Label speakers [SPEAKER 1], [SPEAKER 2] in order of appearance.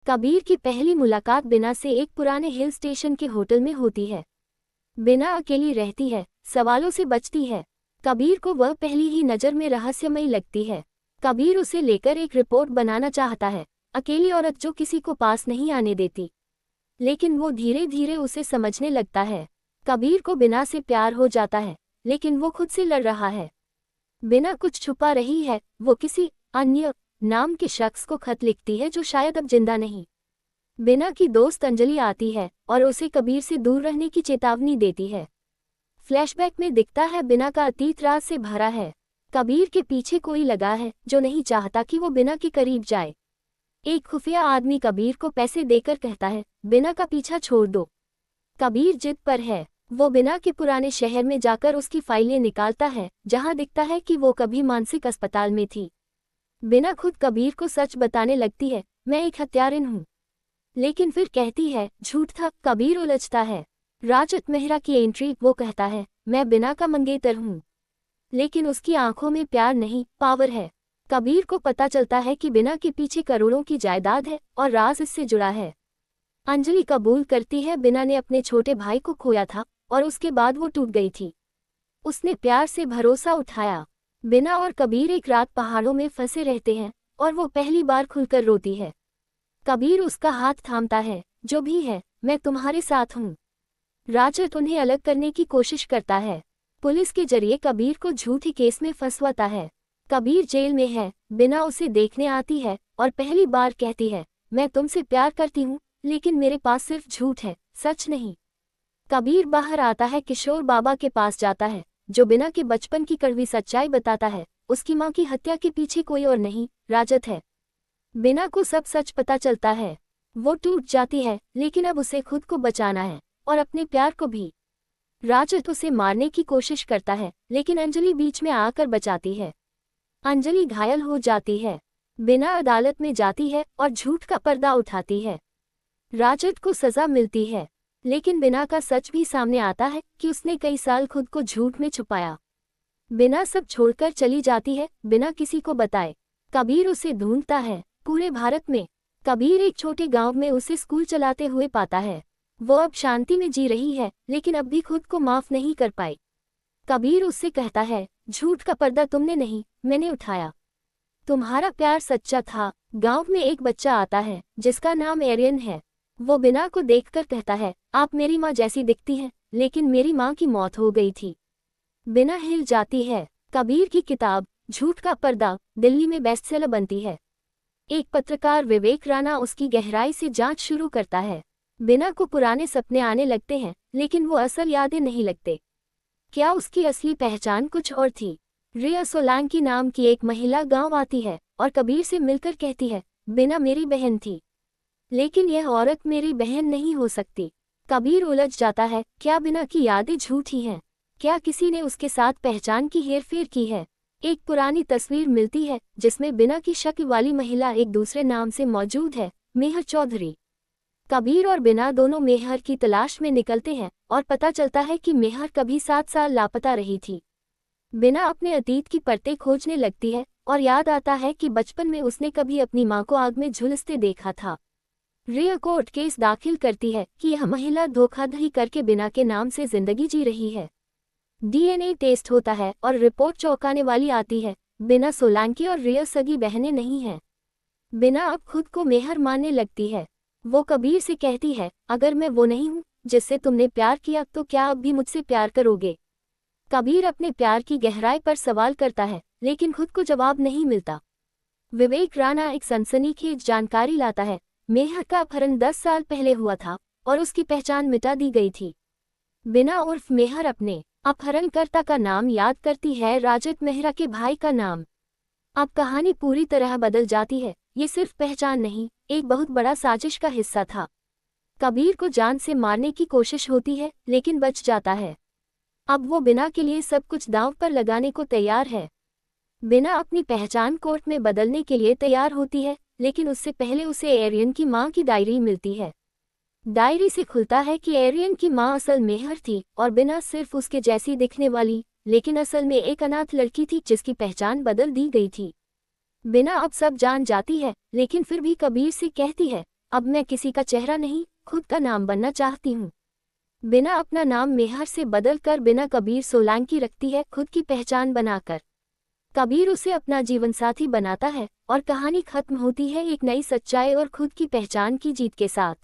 [SPEAKER 1] कबीर की पहली मुलाकात बिना से एक पुराने हिल स्टेशन के होटल में होती है। बिना अकेली रहती है, सवालों से बचती है। कबीर को वह पहली ही नज़र में रहस्यमयी लगती है। कबीर उसे लेकर एक रिपोर्ट बनाना चाहता है, अकेली औरत जो किसी को पास नहीं आने देती। लेकिन वो धीरे धीरे उसे समझने लगता है। कबीर को बिना से प्यार हो जाता है, लेकिन वो खुद से लड़ रहा है। बिना कुछ छुपा रही है, वो किसी अन्य नाम के शख्स को खत लिखती है जो शायद अब जिंदा नहीं। बिना की दोस्त अंजलि आती है और उसे कबीर से दूर रहने की चेतावनी देती है। फ्लैशबैक में दिखता है बिना का अतीत राज से भरा है। कबीर के पीछे कोई लगा है जो नहीं चाहता कि वो बिना के करीब जाए। एक खुफिया आदमी कबीर को पैसे देकर कहता है, बिना का पीछा छोड़ दो। कबीर जिद पर है। वो बिना के पुराने शहर में जाकर उसकी फाइलें निकालता है, जहां दिखता है कि वो कभी मानसिक अस्पताल में थी। बिना खुद कबीर को सच बताने लगती है, मैं एक हत्यारिन हूँ। लेकिन फिर कहती है, झूठ था। कबीर उलझता है। राजत मेहरा की एंट्री। वो कहता है, मैं बिना का मंगेतर हूँ। लेकिन उसकी आंखों में प्यार नहीं, पावर है। कबीर को पता चलता है कि बिना के पीछे करोड़ों की जायदाद है और राज इससे जुड़ा है। अंजलि कबूल करती है, बिना ने अपने छोटे भाई को खोया था और उसके बाद वो टूट गई थी। उसने प्यार से भरोसा उठाया। बिना और कबीर एक रात पहाड़ों में फंसे रहते हैं और वो पहली बार खुलकर रोती है। कबीर उसका हाथ थामता है, जो भी है, मैं तुम्हारे साथ हूँ। राजत उन्हें अलग करने की कोशिश करता है। पुलिस के जरिए कबीर को झूठी केस में फंसवाता है। कबीर जेल में है। बिना उसे देखने आती है और पहली बार कहती है, मैं तुमसे प्यार करती हूँ, लेकिन मेरे पास सिर्फ झूठ है, सच नहीं। कबीर बाहर आता है, किशोर बाबा के पास जाता है, जो बिना के बचपन की कड़वी सच्चाई बताता है। उसकी मां की हत्या के पीछे कोई और नहीं, राजत है। बिना को सब सच पता चलता है। वो टूट जाती है, लेकिन अब उसे खुद को बचाना है और अपने प्यार को भी। राजत उसे मारने की कोशिश करता है, लेकिन अंजलि बीच में आकर बचाती है। अंजलि घायल हो जाती है। बिना अदालत में जाती है और झूठ का पर्दा उठाती है। राजत को सजा मिलती है, लेकिन बिना का सच भी सामने आता है कि उसने कई साल खुद को झूठ में छुपाया। बिना सब छोड़कर चली जाती है, बिना किसी को बताए। कबीर उसे ढूंढता है पूरे भारत में। कबीर एक छोटे गांव में उसे स्कूल चलाते हुए पाता है। वो अब शांति में जी रही है, लेकिन अब भी खुद को माफ नहीं कर पाई। कबीर उससे कहता है, झूठ का पर्दा तुमने नहीं, मैंने उठाया। तुम्हारा प्यार सच्चा था। गांव में एक बच्चा आता है जिसका नाम एरियन है। वो बिना को देखकर कहता है, आप मेरी माँ जैसी दिखती हैं, लेकिन मेरी माँ की मौत हो गई थी। बिना हिल जाती है। कबीर की किताब झूठ का पर्दा दिल्ली में बेस्टसेलर बनती है। एक पत्रकार विवेक राणा उसकी गहराई से जांच शुरू करता है। बिना को पुराने सपने आने लगते हैं, लेकिन वो असल यादें नहीं लगते। क्या उसकी असली पहचान कुछ और थी? रिया सोलंकी नाम की एक महिला गांव आती है और कबीर से मिलकर कहती है, बिना मेरी बहन थी, लेकिन यह औरत मेरी बहन नहीं हो सकती। कबीर उलझ जाता है, क्या बिना की यादें झूठी हैं? क्या किसी ने उसके साथ पहचान की हेरफेर की है? एक पुरानी तस्वीर मिलती है जिसमें बिना की शक्ल वाली महिला एक दूसरे नाम से मौजूद है, मेहर चौधरी। कबीर और बिना दोनों मेहर की तलाश में निकलते हैं और पता चलता है कि मेहर कभी 7 साल लापता रही थी। बिना अपने अतीत की परतें खोजने लगती है और याद आता है कि बचपन में उसने कभी अपनी मां को आग में झुलसते देखा था। रिया कोर्ट केस दाखिल करती है कि यह महिला धोखाधड़ी करके बिना के नाम से जिंदगी जी रही है। डीएनए टेस्ट होता है और रिपोर्ट चौंकाने वाली आती है। बिना सोलंकी और रिया सगी बहनें नहीं हैं। बिना अब खुद को मेहर मानने लगती है। वो कबीर से कहती है, अगर मैं वो नहीं हूँ जिससे तुमने प्यार किया, तो क्या अब भी मुझसे प्यार करोगे? कबीर अपने प्यार की गहराई पर सवाल करता है, लेकिन खुद को जवाब नहीं मिलता। विवेक राणा एक सनसनीखेज जानकारी लाता है। मेहर का अपहरण 10 साल पहले हुआ था और उसकी पहचान मिटा दी गई थी। बिना उर्फ मेहर अपने अपहरणकर्ता का नाम याद करती है, राजत मेहरा के भाई का नाम। अब कहानी पूरी तरह बदल जाती है। ये सिर्फ पहचान नहीं, एक बहुत बड़ा साजिश का हिस्सा था। कबीर को जान से मारने की कोशिश होती है, लेकिन बच जाता है। अब वो बिना के लिए सब कुछ दांव पर लगाने को तैयार है। बिना अपनी पहचान कोर्ट में बदलने के लिए तैयार होती है, लेकिन उससे पहले उसे एरियन की मां की डायरी मिलती है। डायरी से खुलता है कि एरियन की मां असल मेहर थी और बिना सिर्फ उसके जैसी दिखने वाली, लेकिन असल में एक अनाथ लड़की थी जिसकी पहचान बदल दी गई थी। बिना अब सब जान जाती है, लेकिन फिर भी कबीर से कहती है, अब मैं किसी का चेहरा नहीं, खुद का नाम बनना चाहती हूँ। बिना अपना नाम मेहर से बदल कर बिना कबीर सोलंकी रखती है, खुद की पहचान बनाकर। कबीर उसे अपना जीवन साथी बनाता है और कहानी खत्म होती है एक नई सच्चाई और खुद की पहचान की जीत के साथ।